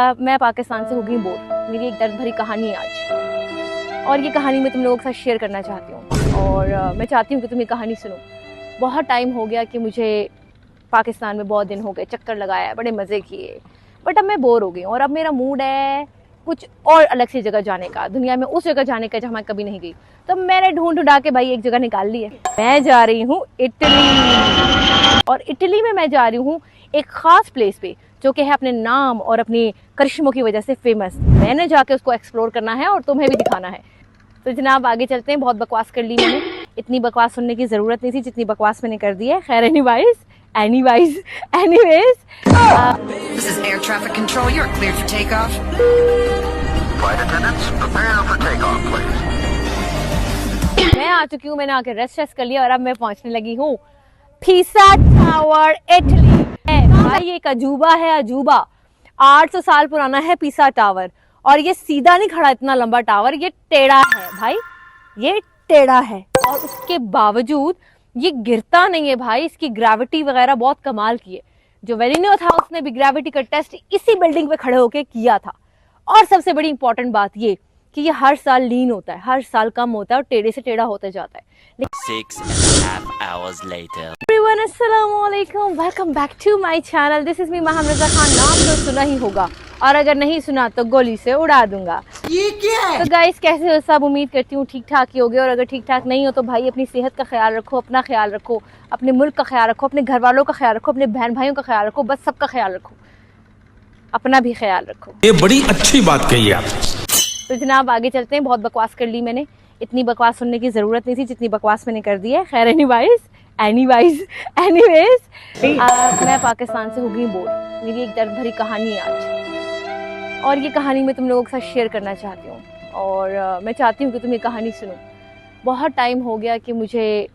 मैं पाकिस्तान से हो गई बोर। मेरी एक दर्द भरी कहानी है आज, और ये कहानी मैं तुम लोगों के साथ शेयर करना चाहती हूँ। और मैं चाहती हूँ कि तुम ये कहानी सुनो। बहुत टाइम हो गया कि मुझे पाकिस्तान में बहुत दिन हो गए, चक्कर लगाया, बड़े मज़े किए, बट अब मैं बोर हो गई हूँ। और अब मेरा मूड है कुछ और अलग सी जगह जाने का, दुनिया में उस जगह जाने का जहाँ मैं कभी नहीं गई। तो मैंने ढूंढा के भाई एक जगह निकाल ली है। मैं जा रही हूँ इटली, और इटली में मैं जा रही हूँ एक ख़ास प्लेस पे जो कि है अपने नाम और अपनी करिश्मों की वजह से फेमस। मैंने जाके उसको एक्सप्लोर करना है और तुम्हें भी दिखाना है। तो जनाब आगे चलते हैं। बहुत बकवास कर ली मैंने, इतनी बकवास सुनने की ज़रूरत नहीं थी जितनी बकवास मैंने कर दी है। खैर anyways, This is air traffic control. You're cleared for takeoff. Flight attendants, prepare for takeoff, please. मैं आ चुकी हूँ, मैंने आके रेस्ट कर लिया और अब मैं पहुंचने लगी हूँ पीसा टावर, इटली। भाई ये एक अजूबा है, अजूबा। 800 साल पुराना है पीसा टावर, और ये सीधा नहीं खड़ा, इतना लंबा टावर, ये टेढ़ा है भाई, ये टेढ़ा है। और उसके बावजूद ये गिरता नहीं है भाई। इसकी ग्रेविटी वगैरह बहुत कमाल की है। जो वेलिनो था उसने भी ग्रेविटी का टेस्ट इसी बिल्डिंग पे खड़े होके किया था। और सबसे बड़ी इंपॉर्टेंट बात ये कि ये हर साल लीन होता है, हर साल कम होता है और टेढ़े से टेढ़ा होता जाता है। 6.5 hours later. Everyone, अस्सलामुअलैकुम, welcome back to my channel. This is me Maham Raza Khan. नाम तो सुना ही होगा, और अगर नहीं सुना तो गोली से उड़ा दूंगा। ये क्या है? तो गाइस, कैसे हो सब? उम्मीद करती हूँ ठीक ठाक ही होगे। और अगर ठीक ठाक नहीं हो तो भाई अपनी सेहत का ख्याल रखो, अपना ख्याल रखो, अपने मुल्क का ख्याल रखो, अपने घर वालों का ख्याल रखो, अपने बहन भाइयों का ख्याल रखो, बस सबका ख्याल रखो, अपना भी ख्याल रखो। ये बड़ी अच्छी बात कही आप। तो जनाब आगे चलते हैं। बहुत बकवास कर ली मैंने, इतनी बकवास सुनने की ज़रूरत नहीं थी जितनी बकवास मैंने कर दी है। खैर anyways, मैं पाकिस्तान से हो गई बोर। मेरी एक दर्द भरी कहानी है आज, और ये कहानी मैं तुम लोगों के साथ शेयर करना चाहती हूँ। और मैं चाहती हूँ कि तुम ये कहानी सुनो। बहुत टाइम हो गया कि मुझे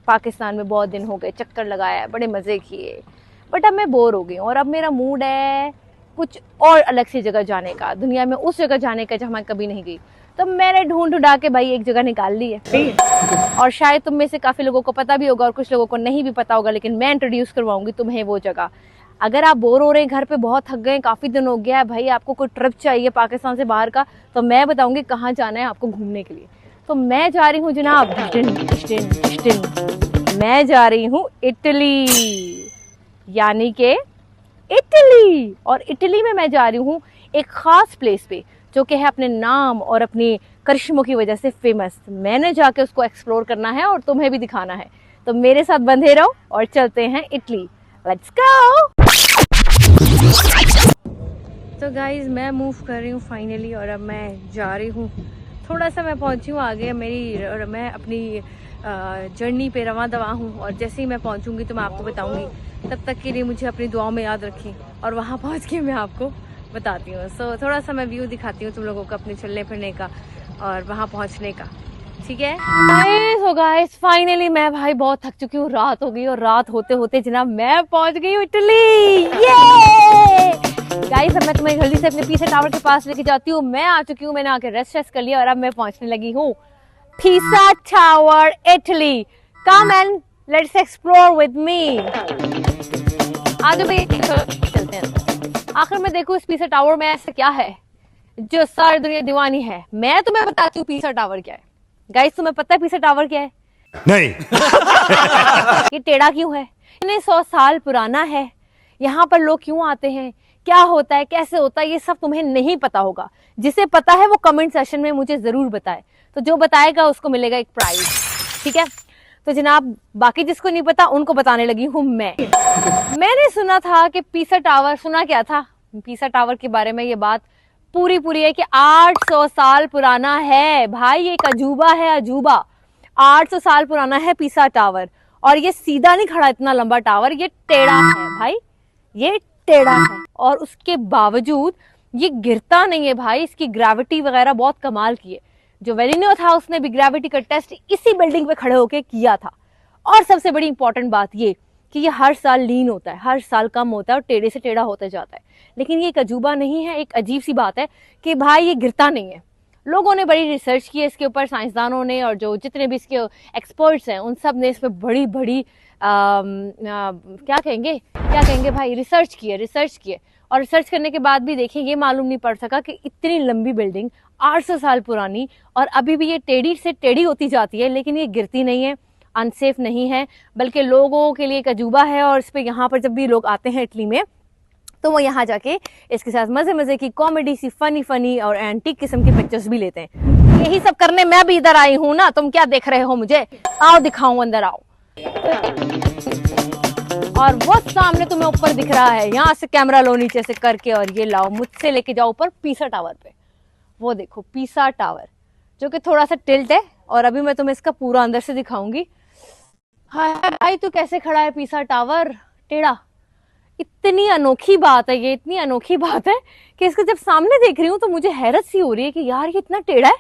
पाकिस्तान में बहुत दिन हो गए, चक्कर लगाया, बड़े मज़े किए, बट अब मैं बोर हो गई हूँ। और अब मेरा मूड है कुछ और अलग सी जगह जाने का, दुनिया में उस जगह जाने का जहाँ मैं कभी नहीं गई। तो मैंने ढूंढा के भाई एक जगह निकाल ली है। और शायद तुम में से काफ़ी लोगों को पता भी होगा और कुछ लोगों को नहीं भी पता होगा, लेकिन मैं इंट्रोड्यूस करवाऊंगी तुम्हें वो जगह। अगर आप बोर हो रहे हैं, घर पे बहुत थक गए, काफ़ी दिन हो गया है भाई, आपको कोई ट्रिप चाहिए पाकिस्तान से बाहर का, तो मैं बताऊंगी कहाँ जाना है आपको घूमने के लिए। तो मैं जा रही हूँ जनाब मैं जा रही हूँ इटली, यानी कि इटली। और इटली में मैं जा रही हूँ एक ख़ास प्लेस पे जो कि है अपने नाम और अपनी करिश्मों की वजह से फेमस। मैंने जाके उसको एक्सप्लोर करना है और तुम्हें भी दिखाना है। तो मेरे साथ बंधे रहो और चलते हैं इटली। Let's go. तो गाइज मैं मूव कर रही हूँ फाइनली, और अब मैं जा रही हूँ। थोड़ा सा मैं पहुँची हूँ आगे, मैं अपनी जर्नी पे रवां दवा हूँ। और जैसे ही मैं पहुँचूँगी तो मैं आपको बताऊँगी। तब तक के लिए मुझे अपनी दुआओं में याद रखें, और वहाँ पहुँच के मैं आपको बताती हूँ। सो थोड़ा सा मैं व्यू दिखाती हूँ तुम लोगों को अपने चलने फिरने का और वहाँ पहुँचने का, ठीक है? सो गाइस फाइनली मैं भाई बहुत थक चुकी हूँ, रात हो गई, और रात होते होते जनाब मैं पहुँच गई हूँ इटली। ये गाइस, अब मैं तुम्हें जल्दी से अपने पीसा टावर के पास लेके जाती हूँ। मैं आ चुकी हूँ, मैंने आके रेस्ट कर लिया, और अब मैं पहुँचने लगी हूँ पीसा tower, Italy. Come and let's explore with me. आज भाई चलते हैं। आखिर में देखो इस पीसा टावर में ऐसा क्या है जो सारी दुनिया दीवानी है। मैं तुम्हें बताती हूँ पीसा टावर क्या है। गाइस, तुम्हें पता है पीसा टावर क्या है? नहीं। ये टेढ़ा क्यों है? 100 साल पुराना है। यहाँ पर लोग क्यों आते हैं, क्या होता है, कैसे होता है, ये सब तुम्हें नहीं पता होगा। जिसे पता है वो कमेंट सेक्शन में मुझे जरूर बताए। तो जो बताएगा उसको मिलेगा एक प्राइज, ठीक है? तो जनाब बाकी जिसको नहीं पता उनको बताने लगी हूँ मैंने सुना था कि पीसा टावर, सुना क्या था पीसा टावर के बारे में, ये बात पूरी है कि 800 साल पुराना है भाई। ये एक अजूबा है, अजूबा। 800 साल पुराना है पीसा टावर, और ये सीधा नहीं खड़ा, इतना लंबा टावर, ये टेढ़ा है भाई, ये टेढ़ा है। और उसके बावजूद ये गिरता नहीं है भाई। इसकी ग्रेविटी वगैरह बहुत कमाल की है। जो वेलिनो था उसने भी ग्रेविटी का टेस्ट इसी बिल्डिंग पे खड़े होके किया था। और सबसे बड़ी इंपॉर्टेंट बात ये कि ये हर साल लीन होता है, हर साल कम होता है और टेढ़े से टेढ़ा होता जाता है। लेकिन ये एक अजूबा नहीं है, एक अजीब सी बात है कि भाई ये गिरता नहीं है। लोगों ने बड़ी रिसर्च की है इसके ऊपर, साइंसदानों ने, और जो जितने भी इसके एक्सपर्ट्स हैं उन सब ने इस पर बड़ी क्या कहेंगे भाई, रिसर्च की है। और सर्च करने के बाद भी देखिए ये मालूम नहीं पड़ सका कि इतनी लंबी बिल्डिंग 800 साल पुरानी और अभी भी ये टेढ़ी से टेढ़ी होती जाती है, लेकिन ये गिरती नहीं है, अनसेफ नहीं है, बल्कि लोगों के लिए एक अजूबा है। और इस पे यहाँ पर जब भी लोग आते हैं इटली में तो वो यहाँ जाके इसके साथ मजे मजे की कॉमेडी सी फनी और एंटीक किस्म की पिक्चर्स भी लेते हैं। यही सब करने मैं भी इधर आई हूँ ना, तुम क्या देख रहे हो मुझे? आओ दिखाऊं, अंदर आओ। और वो सामने तुम्हें ऊपर दिख रहा है, यहाँ से कैमरा लो नीचे से करके और ये लाओ, मुझसे लेके जाओ ऊपर पीसा टावर पे। वो देखो पीसा टावर जो कि थोड़ा सा टिल्ट है और अभी मैं तुम्हें इसका पूरा अंदर से दिखाऊंगी। हाय भाई तू कैसे खड़ा है पीसा टावर टेढ़ा। इतनी अनोखी बात है ये, इतनी अनोखी बात है कि इसको जब सामने देख रही हूँ तो मुझे हैरत सी हो रही है कि यार ये इतना टेढ़ा है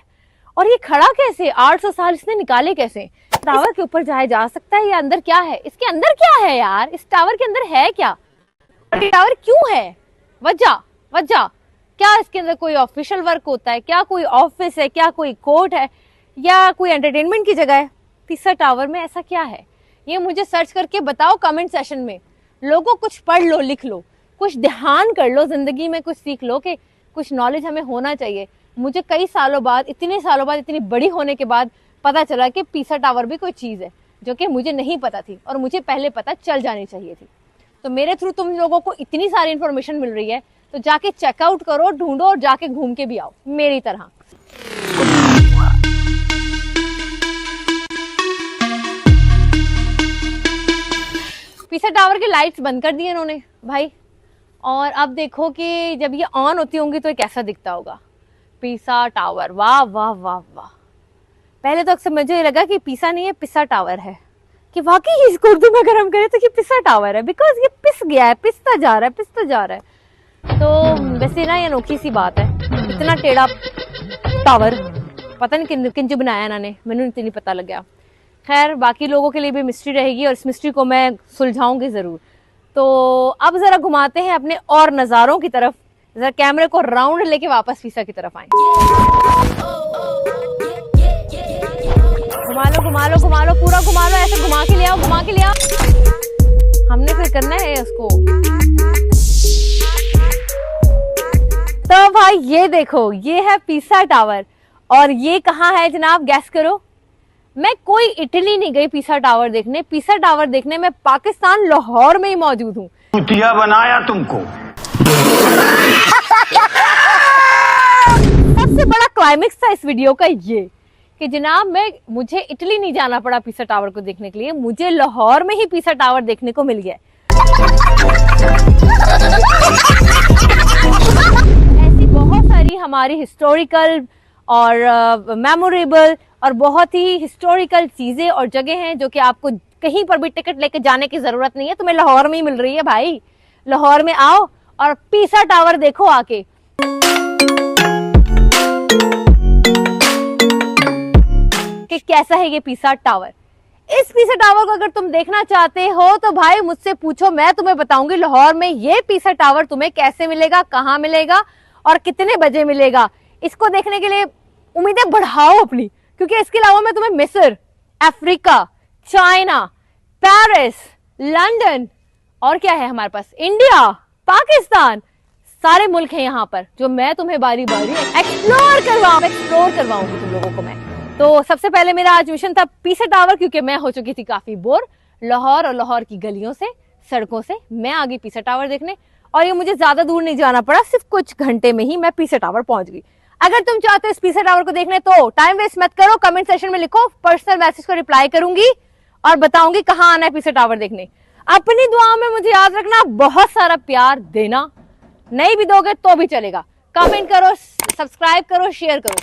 और ये खड़ा कैसे, 800 साल इसने निकाले कैसे। टावर के ऊपर जाया जा सकता है या अंदर क्या है, इसके अंदर क्या है यार, इस टावर के अंदर है क्या, टावर क्यों है, वजह क्या इसके अंदर कोई ऑफिशियल वर्क होता है, क्या कोई ऑफिस है, क्या कोई कोर्ट है या कोई एंटरटेनमेंट की जगह है। पीसा टावर में ऐसा क्या है ये मुझे सर्च करके बताओ कमेंट सेशन में। लोगों कुछ पढ़ लो, लिख लो, कुछ ध्यान कर लो, जिंदगी में कुछ सीख लो कि कुछ नॉलेज हमें होना चाहिए। मुझे कई सालों बाद, इतने सालों बाद, इतनी बड़ी होने के बाद पता चला कि पीसा टावर भी कोई चीज है जो कि मुझे नहीं पता थी और मुझे पहले पता चल जानी चाहिए थी। तो मेरे थ्रू तुम लोगों को इतनी सारी इंफॉर्मेशन मिल रही है तो जाके चेकआउट करो, ढूंढो और जाके घूम के भी आओ मेरी तरह। पीसा टावर के लाइट्स बंद कर दिए इन्होंने भाई, और अब देखो कि जब ये ऑन होती होंगी तो ये कैसा दिखता होगा। पीसा टावर, वाह वाह वाह वाह। पहले तो अक्सर मुझे लगा कि पीसा नहीं है पिसा टावर है, कि वाकई इसको उर्दू में अगर हम करें तो ये पिसा टावर है, बिकॉज ये पिस गया है, पिसता जा रहा है। तो वैसे ना ये अनोखी सी बात है, इतना टेढ़ा टावर पता नहीं किंजू बनाया इन्होंने, मैंने इतनी पता लग गया। खैर बाकी लोगों के लिए भी मिस्ट्री रहेगी और इस मिस्ट्री को मैं सुलझाऊंगी जरूर। तो अब जरा घुमाते हैं अपने और नजारों की तरफ, जरा कैमरे को राउंड लेके वापस पीसा की तरफ आएंगे। घुमा लो पूरा घुमा लो, ऐसे घुमा के ले आओ। हमने फिर करना है उसको। तो भाई ये देखो, ये है पीसा टावर और ये कहाँ है जनाब, गैस करो। मैं कोई इटली नहीं गई पीसा टावर देखने, पीसा टावर देखने मैं पाकिस्तान लाहौर में ही मौजूद हूँ। कुतिया बनाया तुमको। सबसे बड़ा क्लाइमेक्स था इस वीडियो का ये कि जनाब मुझे इटली नहीं जाना पड़ा पीसा टावर को देखने के लिए, मुझे लाहौर में ही पीसा टावर देखने को मिल गया। ऐसी बहुत सारी हमारी हिस्टोरिकल और मेमोरेबल और बहुत ही हिस्टोरिकल चीजें और जगह हैं जो कि आपको कहीं पर भी टिकट लेके जाने की जरूरत नहीं है, तुम्हें लाहौर में ही मिल रही है भाई। लाहौर में आओ और पीसा टावर देखो आके। कि कैसा है ये पीसा टावर। इस पीसा टावर को अगर तुम देखना चाहते हो तो भाई मुझसे पूछो, मैं तुम्हें बताऊंगी लाहौर में ये पीसा टावर तुम्हें कैसे मिलेगा, कहाँ मिलेगा और कितने बजे मिलेगा। इसको देखने के लिए उम्मीदें बढ़ाओ अपनी, क्योंकि इसके अलावा मैं तुम्हें मिस्र, अफ्रीका, चाइना, पेरिस, लंदन और क्या है हमारे पास, इंडिया, पाकिस्तान, सारे मुल्क हैं यहाँ पर जो मैं तुम्हें बारी बारी एक्सप्लोर करवाऊंगी तुम लोगों को मैं। तो सबसे पहले मेरा आज मिशन था पीसा टावर, क्योंकि मैं हो चुकी थी काफी बोर लाहौर और लाहौर की गलियों से, सड़कों से। मैं आ गई पीसा टावर देखने और ये मुझे ज्यादा दूर नहीं जाना पड़ा, सिर्फ कुछ घंटे में ही मैं पीसा टावर पहुंच गई। अगर तुम चाहते हो इस पीसा टावर को देखने तो टाइम वेस्ट मत करो, कमेंट सेक्शन में लिखो, पर्सनल मैसेज को रिप्लाई करूंगी और बताऊंगी कहाँ आना है पीसा टावर देखने। अपनी दुआओं में मुझे याद रखना, बहुत सारा प्यार देना, नहीं भी दोगे तो भी चलेगा। कमेंट करो, सब्सक्राइब करो, शेयर करो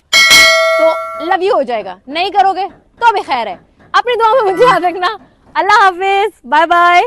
तो लव यू हो जाएगा, नहीं करोगे तो भी खैर है। अपनी दुआओं में मुझे याद रखना। अल्लाह हाफिज, बाय बाय।